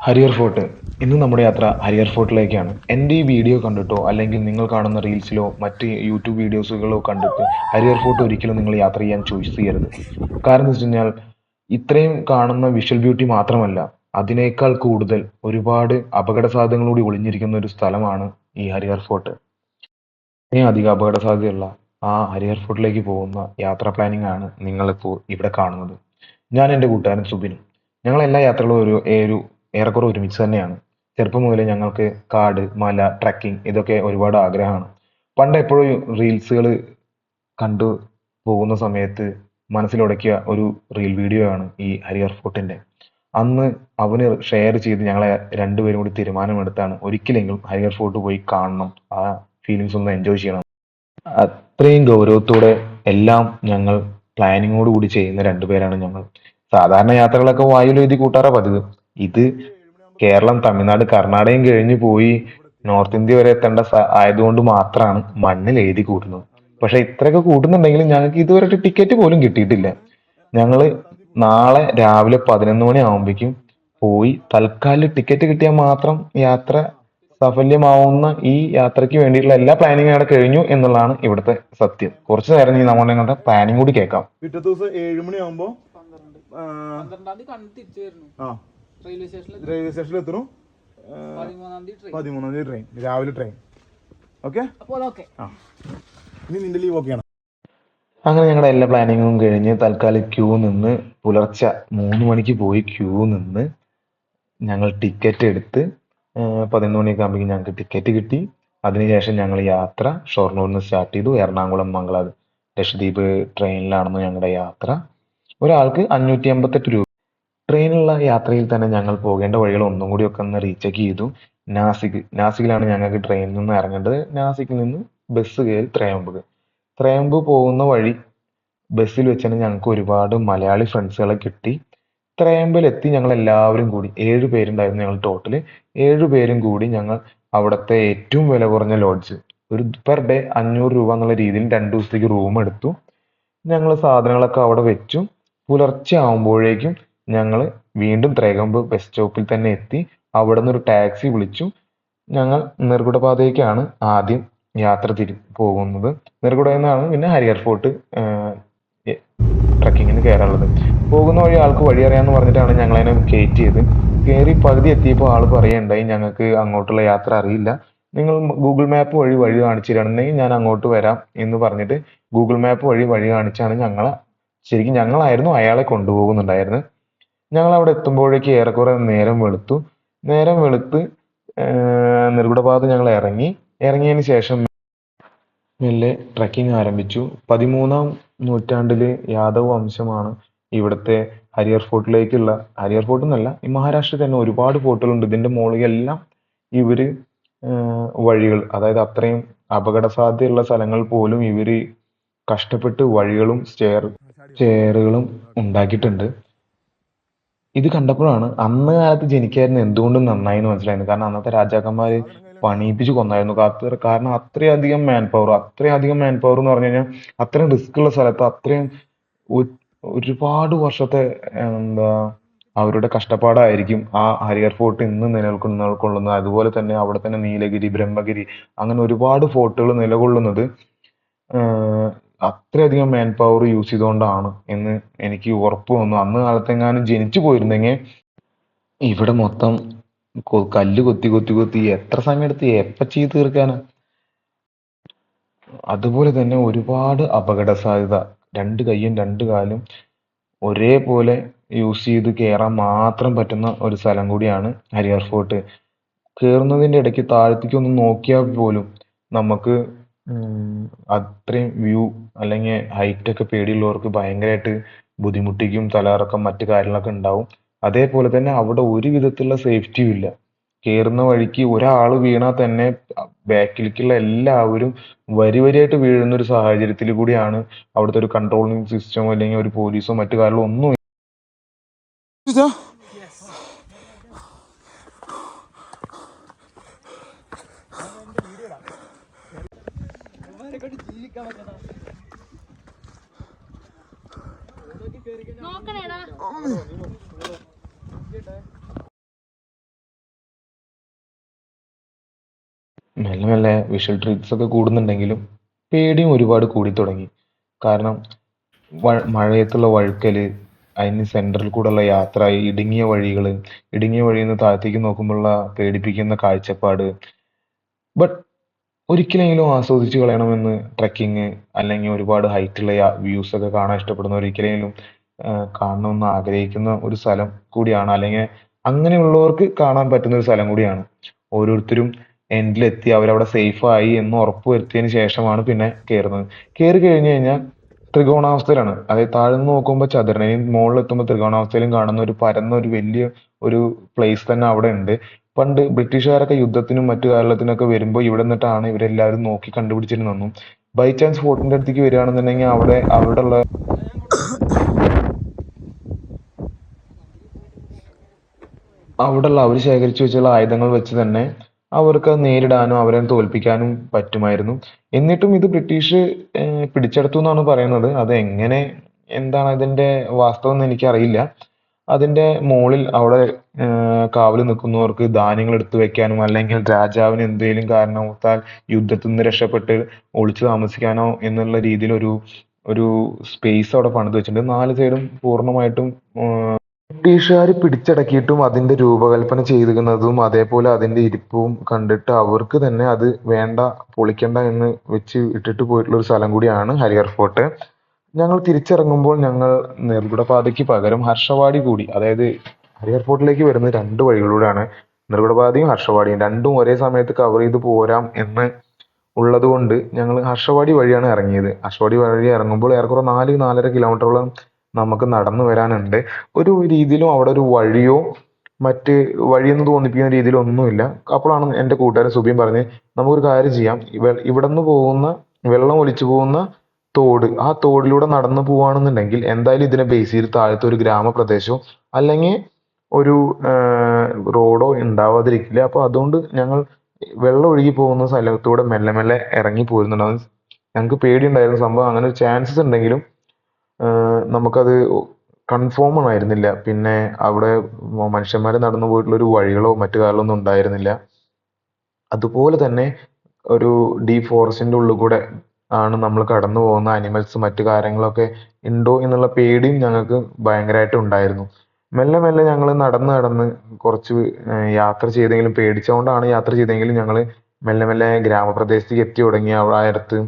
Harihar fort. ഇന്ന് നമ്മുടെ യാത്ര ഹരിയർ ഫോർട്ടിലേക്കാണ്. എൻ്റെ ഈ വീഡിയോ കണ്ടിട്ടോ അല്ലെങ്കിൽ നിങ്ങൾ കാണുന്ന റീൽസിലോ മറ്റ് യൂട്യൂബ് വീഡിയോസുകളോ കണ്ടിട്ട് ഹരിയർ ഫോർട്ട് ഒരിക്കലും നിങ്ങൾ യാത്ര ചെയ്യാൻ ചൂസ് ചെയ്യരുത്. കാരണം എന്ന് വെച്ച് കഴിഞ്ഞാൽ ഇത്രയും കാണുന്ന വിഷ്വൽ ബ്യൂട്ടി മാത്രമല്ല, അതിനേക്കാൾ കൂടുതൽ ഒരുപാട് അപകട സാധ്യതകളൂടി ഒളിഞ്ഞിരിക്കുന്ന ഒരു സ്ഥലമാണ് ഈ ഹരിയർ ഫോർട്ട്. ഇത്രയും അധികം അപകട സാധ്യതയുള്ള ആ ഹരിയർ ഫോർട്ടിലേക്ക് പോകുന്ന യാത്രാ പ്ലാനിംഗ് ആണ് നിങ്ങളിപ്പോൾ ഇവിടെ കാണുന്നത്. ഞാൻ എൻ്റെ കൂട്ടുകാരൻ സുബിനും. ഞങ്ങൾ എല്ലാ യാത്രകളും ഒരു ഏറെക്കുറെ ഒരുമിച്ച് തന്നെയാണ്. ചെറുപ്പം മുതലേ ഞങ്ങൾക്ക് കാട്, മല, ട്രക്കിംഗ് ഇതൊക്കെ ഒരുപാട് ആഗ്രഹമാണ്. പണ്ട് എപ്പോഴും റീൽസുകൾ കണ്ടു പോകുന്ന സമയത്ത് മനസ്സിലുടക്കിയ ഒരു റീൽ വീഡിയോ ആണ് ഈ ഹരിയർ ഫോർട്ടിന്റെ. അന്ന് അവന് ഷെയർ ചെയ്ത് ഞങ്ങളെ രണ്ടുപേരും കൂടി തീരുമാനമെടുത്താണ് ഒരിക്കലെങ്കിലും ഹരിയർ ഫോർട്ട് പോയി കാണണം, ആ ഫീലിങ്സ് ഒന്ന് എൻജോയ് ചെയ്യണം. അത്രയും ഗൗരവത്തോടെ എല്ലാം ഞങ്ങൾ പ്ലാനിങ്ങോട് കൂടി ചെയ്യുന്ന രണ്ടുപേരാണ് ഞങ്ങൾ. സാധാരണ യാത്രകളൊക്കെ വായുവിൽ എഴുതി കൂട്ടാറാ പതിവ്. ഇത് കേരളം, തമിഴ്നാട്, കർണാടകയും കഴിഞ്ഞ് പോയി നോർത്ത് ഇന്ത്യ വരെ എത്തേണ്ട ആയതുകൊണ്ട് മാത്രമാണ് മണ്ണിൽ എഴുതി കൂട്ടുന്നത്. പക്ഷെ ഇത്രയൊക്കെ കൂട്ടുന്നുണ്ടെങ്കിലും ഞങ്ങൾക്ക് ഇതുവരെ ടിക്കറ്റ് പോലും കിട്ടിയിട്ടില്ല. ഞങ്ങള് നാളെ രാവിലെ 11 മണി ആവുമ്പോഴേക്കും പോയി തൽക്കാലം ടിക്കറ്റ് കിട്ടിയാൽ മാത്രം യാത്ര സഫല്യമാവുന്ന ഈ യാത്രയ്ക്ക് വേണ്ടിയിട്ടുള്ള എല്ലാ പ്ലാനിങ്ങും അവിടെ കഴിഞ്ഞു എന്നുള്ളതാണ് ഇവിടുത്തെ സത്യം. കുറച്ചു നേരം നീ നമ്മുടെ ഞങ്ങളുടെ പ്ലാനിങ് കൂടി കേൾക്കാം. പിറ്റേ ദിവസം 7 മണിയാകുമ്പോ റെയിൽവേ സ്റ്റേഷനിൽ എത്തുന്നു. 13-ാം തീയതി ട്രെയിൻ, രാവിലെ ട്രെയിൻ. ഓക്കെ, ഇനി നിന്റെ ലീവ് ഓക്കെയാണ്. അങ്ങനെ ഞങ്ങളുടെ എല്ലാ പ്ലാനിങ്ങും കഴിഞ്ഞ് തൽക്കാലം ക്യൂ നിന്ന് പുലർച്ചെ 3 മണിക്ക് പോയി ക്യൂ നിന്ന് ഞങ്ങൾ ടിക്കറ്റ് എടുത്ത് 11 മണിയൊക്കെ ആകുമ്പോഴേക്കും ഞങ്ങൾക്ക് ടിക്കറ്റ് കിട്ടി. അതിനുശേഷം ഞങ്ങൾ യാത്ര ഷൊർണൂരിൽ നിന്ന് സ്റ്റാർട്ട് ചെയ്തു. എറണാകുളം മംഗള ലക്ഷദ്വീപ് ട്രെയിനിലാണെന്ന് ഞങ്ങളുടെ യാത്ര. ഒരാൾക്ക് 588 രൂപ. ട്രെയിനുള്ള യാത്രയിൽ തന്നെ ഞങ്ങൾ പോകേണ്ട വഴികൾ ഒന്നും കൂടി ഒക്കെ ഒന്ന് റീചെക്ക് ചെയ്തു. നാസിക്കിലാണ് ഞങ്ങൾക്ക് ട്രെയിനിൽ നിന്ന് ഇറങ്ങേണ്ടത്. നാസിക്കിൽ നിന്ന് ബസ് കയറി ത്രയംബ് പോകുന്ന വഴി ബസ്സിൽ വെച്ചാണ് ഞങ്ങൾക്ക് ഒരുപാട് മലയാളി ഫ്രണ്ട്സുകളെ കിട്ടി. ത്രയംബിലെത്തി ഞങ്ങൾ എല്ലാവരും കൂടി 7 പേരുണ്ടായിരുന്നു. ഞങ്ങൾ ടോട്ടല് 7 പേരും കൂടി ഞങ്ങൾ അവിടുത്തെ ഏറ്റവും വില കുറഞ്ഞ ലോഡ്ജ്, ഒരു പെർ ഡേ 500 രൂപ എന്നുള്ള രീതിയിൽ 2 ദിവസത്തേക്ക് റൂം എടുത്തു. ഞങ്ങൾ സാധനങ്ങളൊക്കെ അവിടെ വെച്ചു. പുലർച്ചെ ആവുമ്പോഴേക്കും ഞങ്ങൾ വീണ്ടും ത്രയംബ് ബസ് സ്റ്റോപ്പിൽ തന്നെ എത്തി. അവിടെ നിന്ന് ഒരു ടാക്സി വിളിച്ചു. ഞങ്ങൾ നെർഗുഡപാതയ്ക്കാണ് ആദ്യം യാത്ര പോകുന്നത്. നെർഗുഡയിൽ നിന്നാണ് പിന്നെ ഹരിയർ ഫോർട്ട് ട്രക്കിങ്ങിന് കയറാനുള്ളത്. പോകുന്ന വഴി ആൾക്ക് വഴി അറിയാന്ന് പറഞ്ഞിട്ടാണ് ഞങ്ങളതിനെ കയറ്റിയത്. കയറി പകുതി എത്തിയപ്പോൾ ആൾ പറയുണ്ടായി, ഞങ്ങൾക്ക് അങ്ങോട്ടുള്ള യാത്ര അറിയില്ല, നിങ്ങൾ ഗൂഗിൾ മാപ്പ് വഴി വഴി കാണിച്ചു തരണമെങ്കിൽ ഞാൻ അങ്ങോട്ട് വരാം എന്ന് പറഞ്ഞിട്ട് ഗൂഗിൾ മാപ്പ് വഴി വഴി കാണിച്ചാണ് ശരിക്കും ഞങ്ങളായിരുന്നു അയാളെ കൊണ്ടുപോകുന്നുണ്ടായിരുന്നത്. ഞങ്ങൾ അവിടെ എത്തുമ്പോഴേക്ക് ഏറെക്കുറെ നേരം വെളുത്ത് നെർഗുഡപാത ഞങ്ങൾ ഇറങ്ങിയതിന് ശേഷം മെല്ലെ ട്രക്കിംഗ് ആരംഭിച്ചു. 13-ാം നൂറ്റാണ്ടിലെ യാദവ് വംശമാണ് ഇവിടുത്തെ ഹരിയർ ഫോർട്ട് എന്നല്ല, ഈ മഹാരാഷ്ട്രയിൽ തന്നെ ഒരുപാട് ഫോർട്ടുകളുണ്ട്. ഇതിന്റെ മുകളിലെല്ലാം ഇവര് വഴികൾ, അതായത് അത്രയും അപകട സാധ്യതയുള്ള സ്ഥലങ്ങൾ പോലും ഇവര് കഷ്ടപ്പെട്ട് വഴികളും സ്റ്റെയറുകളും ഉണ്ടാക്കിയിട്ടുണ്ട്. ഇത് കണ്ടപ്പോഴാണ് അന്ന് കാലത്ത് ജനിക്കായിരുന്നു എന്തുകൊണ്ടും നന്നായി എന്ന് മനസ്സിലായത്. കാരണം അന്നത്തെ രാജാക്കന്മാര് പണിയിപ്പിച്ച് കൊന്നായിരുന്നു. കാരണം അത്രയധികം മാൻ പവർ എന്ന് പറഞ്ഞു കഴിഞ്ഞാൽ അത്രയും റിസ്ക് ഉള്ള സ്ഥലത്ത് അത്രയും ഒരുപാട് വർഷത്തെ എന്താ അവരുടെ കഷ്ടപ്പാടായിരിക്കും ആ ഹരിയർ ഫോർട്ട് ഇന്ന് നിലകൊള്ളുന്നത്. അതുപോലെ തന്നെ അവിടെ തന്നെ നീലഗിരി, ബ്രഹ്മഗിരി, അങ്ങനെ ഒരുപാട് ഫോർട്ടുകൾ നിലകൊള്ളുന്നത് അത്രയധികം മാൻ പവർ യൂസ് ചെയ്തുകൊണ്ടാണ് എന്ന് എനിക്ക് ഉറപ്പ് വന്നു. അന്ന് കാലത്തെങ്ങാനും ജനിച്ചു പോയിരുന്നെങ്കിൽ ഇവിടെ മൊത്തം കല്ല് കൊത്തി എത്ര സമയം എടുത്ത് എപ്പ ചെയ്ത് തീർക്കാനാ. അതുപോലെ തന്നെ ഒരുപാട് അപകട സാധ്യത. 2 കൈയും 2 കാലും ഒരേപോലെ യൂസ് ചെയ്ത് കയറാൻ മാത്രം പറ്റുന്ന ഒരു സ്ഥലം കൂടിയാണ് ഹരിയർ ഫോർട്ട്. കയറുന്നതിന്റെ ഇടയ്ക്ക് താഴത്തേക്ക് ഒന്ന് നോക്കിയാൽ പോലും നമുക്ക് അത്രയും വ്യൂ അല്ലെങ്കിൽ ഹൈറ്റ് ഒക്കെ പേടിയുള്ളവർക്ക് ഭയങ്കരമായിട്ട് ബുദ്ധിമുട്ടിക്കും. തലകറക്കം മറ്റു കാര്യങ്ങളൊക്കെ ഉണ്ടാവും. അതേപോലെ തന്നെ അവിടെ ഒരു വിധത്തിലുള്ള സേഫ്റ്റിയും ഇല്ല. കയറുന്ന വഴിക്ക് ഒരാൾ വീണാൽ തന്നെ ബാക്കിലേക്കുള്ള എല്ലാവരും വരിയായിട്ട് വീഴുന്ന ഒരു സാഹചര്യത്തിൽ കൂടിയാണ് അവിടുത്തെ ഒരു കൺട്രോളിങ് സിസ്റ്റമോ അല്ലെങ്കിൽ ഒരു പോലീസോ മറ്റു കാര്യങ്ങളോ ഒന്നും. നോക്കണേടാ. മെല്ലെ മെല്ലെ വിഷ്വൽ ട്രീറ്റ്സ് ഒക്കെ കൂടുന്നുണ്ടെങ്കിലും പേടിയും ഒരുപാട് കൂടി തുടങ്ങി. കാരണം മഴയത്തുള്ള വഴുക്കല്, അതിന് സെന്ററിൽ കൂടെയുള്ള യാത്ര, ഇടുങ്ങിയ വഴിയിൽ നിന്ന് താഴത്തേക്ക് നോക്കുമ്പോഴുള്ള പേടിപ്പിക്കുന്ന കാഴ്ചപ്പാട്. ബട്ട് ഒരിക്കലെങ്കിലും ആസ്വദിച്ച് കളയണമെന്ന് ട്രെക്കിങ് അല്ലെങ്കിൽ ഒരുപാട് ഹൈറ്റുള്ള വ്യൂസ് ഒക്കെ കാണാൻ ഇഷ്ടപ്പെടുന്ന ഒരിക്കലെങ്കിലും കാണണമെന്ന് ആഗ്രഹിക്കുന്ന ഒരു സ്ഥലം കൂടിയാണ്. അല്ലെങ്കിൽ അങ്ങനെയുള്ളവർക്ക് കാണാൻ പറ്റുന്ന ഒരു സ്ഥലം കൂടിയാണ്. ഓരോരുത്തരും എൻഡിലെത്തി അവരവിടെ സേഫ് ആയി എന്ന് ഉറപ്പ് വരുത്തിയതിന് ശേഷമാണ് പിന്നെ കയറുന്നത്. കയറി കഴിഞ്ഞു കഴിഞ്ഞാൽ ത്രികോണാവസ്ഥയിലാണ്. അതായത് താഴ്ന്ന് നോക്കുമ്പോൾ ചതുരനെയും മുകളിലെത്തുമ്പോൾ ത്രികോണാവസ്ഥയിലും കാണുന്ന ഒരു പരന്ന ഒരു വലിയ ഒരു പ്ലേസ് തന്നെ അവിടെ ഉണ്ട്. പണ്ട് ബ്രിട്ടീഷുകാരൊക്കെ യുദ്ധത്തിനും മറ്റു കാര്യത്തിനൊക്കെ വരുമ്പോൾ ഇവിടെ നിന്നിട്ടാണ് ഇവരെല്ലാവരും നോക്കി കണ്ടുപിടിച്ചിരുന്നതെന്നും ബൈ ചാൻസ് ഫോർട്ടിന്റെ അടുത്തേക്ക് വരികയാണെന്നുണ്ടെങ്കിൽ അവിടെയുള്ള അവർ ശേഖരിച്ചു വെച്ചുള്ള ആയുധങ്ങൾ വെച്ച് തന്നെ അവർക്ക് അത് നേരിടാനും അവരെ തോൽപ്പിക്കാനും പറ്റുമായിരുന്നു. എന്നിട്ടും ഇത് ബ്രിട്ടീഷ് പിടിച്ചെടുത്തു എന്നാണ് പറയുന്നത്. അത് എങ്ങനെ എന്താണ് അതിന്റെ വാസ്തവം എന്ന് എനിക്കറിയില്ല. അതിന്റെ മോളിൽ അവിടെ കാവല് നിൽക്കുന്നവർക്ക് ധാന്യങ്ങൾ എടുത്തു വെക്കാനും അല്ലെങ്കിൽ രാജാവിന് എന്തെങ്കിലും കാരണവത്താൽ യുദ്ധത്തിൽ നിന്ന് രക്ഷപ്പെട്ട് ഒളിച്ചു താമസിക്കാനോ എന്നുള്ള രീതിയിൽ ഒരു സ്പേസ് അവിടെ പണിത് വെച്ചിട്ടുണ്ട്. നാല് സൈഡും പൂർണ്ണമായിട്ടും ബ്രിട്ടീഷുകാർ പിടിച്ചടക്കിയിട്ടും അതിന്റെ രൂപകൽപ്പന ചെയ്തിരിക്കുന്നതും അതേപോലെ അതിന്റെ ഇരിപ്പും കണ്ടിട്ട് അവർക്ക് തന്നെ അത് വേണ്ട, പൊളിക്കണ്ട എന്ന് വെച്ച് ഇട്ടിട്ട് പോയിട്ടുള്ള ഒരു സ്ഥലം കൂടിയാണ് ഹരിഹർ ഫോർട്ട്. ഞങ്ങൾ തിരിച്ചിറങ്ങുമ്പോൾ ഞങ്ങൾ നെർഗുഡപാതയ്ക്ക് പകരം ഹർഷവാടി കൂടി, അതായത് ഹരിഹർ ഫോർട്ടിലേക്ക് വരുന്നത് രണ്ട് വഴികളിലൂടെയാണ്. നെർഗുഡപാതയും ഹർഷവാടിയും രണ്ടും ഒരേ സമയത്ത് കവർ ചെയ്ത് പോരാം എന്ന് ഉള്ളത് കൊണ്ട് ഞങ്ങൾ ഹർഷവാടി വഴിയാണ് ഇറങ്ങിയത്. ഹർഷവാടി വഴി ഇറങ്ങുമ്പോൾ ഏറെക്കുറെ 4-4.5 കിലോമീറ്ററോളം നമുക്ക് നടന്നു വരാനുണ്ട്. ഒരു രീതിയിലും അവിടെ ഒരു വഴിയോ മറ്റ് വഴിയെന്ന് തോന്നിപ്പിക്കുന്ന രീതിയിൽ ഒന്നുമില്ല. അപ്പോഴാണ് എൻ്റെ കൂട്ടുകാരൻ സുബിൻ പറഞ്ഞ് നമുക്കൊരു കാര്യം ചെയ്യാം, ഇവിടെ നിന്ന് പോകുന്ന വെള്ളം ഒലിച്ചു പോകുന്ന തോട്, ആ തോടിലൂടെ നടന്നു പോവാണെന്നുണ്ടെങ്കിൽ എന്തായാലും ഇതിനെ ബേസ് ചെയ്ത് താഴത്തെ ഒരു ഗ്രാമപ്രദേശമോ അല്ലെങ്കിൽ ഒരു റോഡോ ഉണ്ടാവാതിരിക്കില്ല. അപ്പൊ അതുകൊണ്ട് ഞങ്ങൾ വെള്ളം ഒഴുകി പോകുന്ന സ്ഥലത്തൂടെ മെല്ലെ മെല്ലെ ഇറങ്ങി പോരുന്നുണ്ടാവും. ഞങ്ങൾക്ക് പേടിയുണ്ടായിരുന്നു സംഭവം അങ്ങനെ ഒരു ചാൻസസ് ഉണ്ടെങ്കിലും നമുക്കത് കൺഫേം ആയിരുന്നില്ല. പിന്നെ അവിടെ മനുഷ്യന്മാർ നടന്നു പോയിട്ടുള്ള ഒരു വഴികളോ മറ്റു കാര്യങ്ങളൊന്നും ഉണ്ടായിരുന്നില്ല. അതുപോലെ തന്നെ ഒരു ഡീപ് ഫോറസ്റ്റിന്റെ ഉള്ളിൽ കൂടെ ആണ് നമ്മൾ കടന്നു പോകുന്ന, അനിമൽസ് മറ്റു കാര്യങ്ങളൊക്കെ ഉണ്ടോ എന്നുള്ള പേടിയും ഞങ്ങൾക്ക് ഭയങ്കരമായിട്ട് ഉണ്ടായിരുന്നു. മെല്ലെ മെല്ലെ ഞങ്ങൾ നടന്ന് കുറച്ച് യാത്ര ചെയ്തെങ്കിലും, പേടിച്ചുകൊണ്ടാണ് യാത്ര ചെയ്തെങ്കിലും ഞങ്ങൾ മെല്ലെ മെല്ലെ ഗ്രാമപ്രദേശത്തേക്ക് എത്തി തുടങ്ങി. അവിടെ അടുത്ത്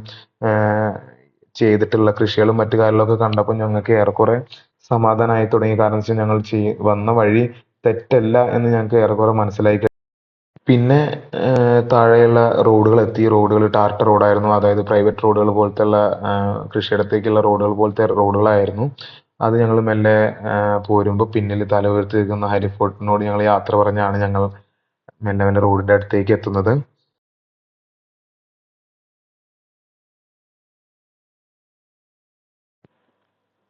ചെയ്തിട്ടുള്ള കൃഷികളും മറ്റു കാര്യങ്ങളൊക്കെ കണ്ടപ്പോൾ ഞങ്ങൾക്ക് ഏറെക്കുറെ സമാധാനമായി തുടങ്ങി. കാരണം വെച്ചാൽ ഞങ്ങൾ വന്ന വഴി തെറ്റല്ല എന്ന് ഞങ്ങൾക്ക് ഏറെക്കുറെ മനസ്സിലായി. പിന്നെ താഴെയുള്ള റോഡുകൾ എത്തി. റോഡുകൾ ടാറിട്ട റോഡായിരുന്നു. അതായത് പ്രൈവറ്റ് റോഡുകൾ പോലത്തെയുള്ള കൃഷിയിടത്തേക്കുള്ള റോഡുകൾ പോലത്തെ റോഡുകളായിരുന്നു. അത് ഞങ്ങൾ മെല്ലെ പോരുമ്പോൾ പിന്നിൽ തല ഉയർത്തി നിൽക്കുന്ന ഹരി ഫോർട്ടിനോട് ഞങ്ങൾ യാത്ര പറഞ്ഞാണ് ഞങ്ങൾ മെല്ലെ മെല്ലെ റോഡിന്റെ അടുത്തേക്ക് എത്തുന്നത്.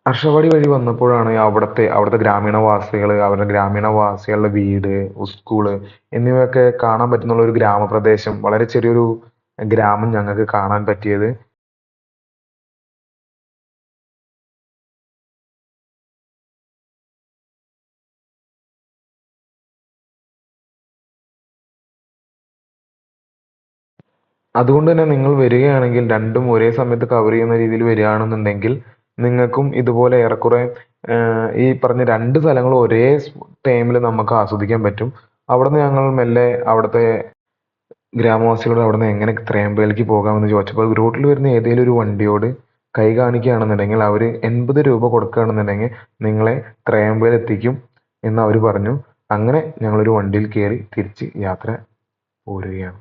ഹർഷവാടി വഴി വന്നപ്പോഴാണ് അവിടുത്തെ ഗ്രാമീണവാസികളുടെ വീട്, സ്കൂള് എന്നിവയൊക്കെ കാണാൻ പറ്റുന്ന ഒരു ഗ്രാമപ്രദേശം, വളരെ ചെറിയൊരു ഗ്രാമം ഞങ്ങൾക്ക് കാണാൻ പറ്റിയത്. അതുകൊണ്ട് തന്നെ നിങ്ങൾ വരികയാണെങ്കിൽ രണ്ടും ഒരേ സമയത്ത് കവർ ചെയ്യുന്ന രീതിയിൽ വരികയാണെന്നുണ്ടെങ്കിൽ നിങ്ങൾക്കും ഇതുപോലെ ഏറെക്കുറെ ഈ പറഞ്ഞ രണ്ട് സ്ഥലങ്ങളും ഒരേ ടൈമിൽ നമുക്ക് ആസ്വദിക്കാൻ പറ്റും. അവിടുന്ന് ഞങ്ങൾ മെല്ലെ അവിടുത്തെ ഗ്രാമവാസികളോട് അവിടുന്ന് എങ്ങനെ ത്രയംബകയിലേക്ക് പോകാമെന്ന് ചോദിച്ചപ്പോൾ റോഡിൽ വരുന്ന ഏതെങ്കിലും ഒരു വണ്ടിയോട് കൈ കാണിക്കുകയാണെന്നുണ്ടെങ്കിൽ അവർ 80 രൂപ കൊടുക്കുകയാണെന്നുണ്ടെങ്കിൽ നിങ്ങളെ ത്രയംബകയിൽ എത്തിക്കും എന്ന് അവർ പറഞ്ഞു. അങ്ങനെ ഞങ്ങളൊരു വണ്ടിയിൽ കയറി തിരിച്ച് യാത്ര പോരുകയാണ്.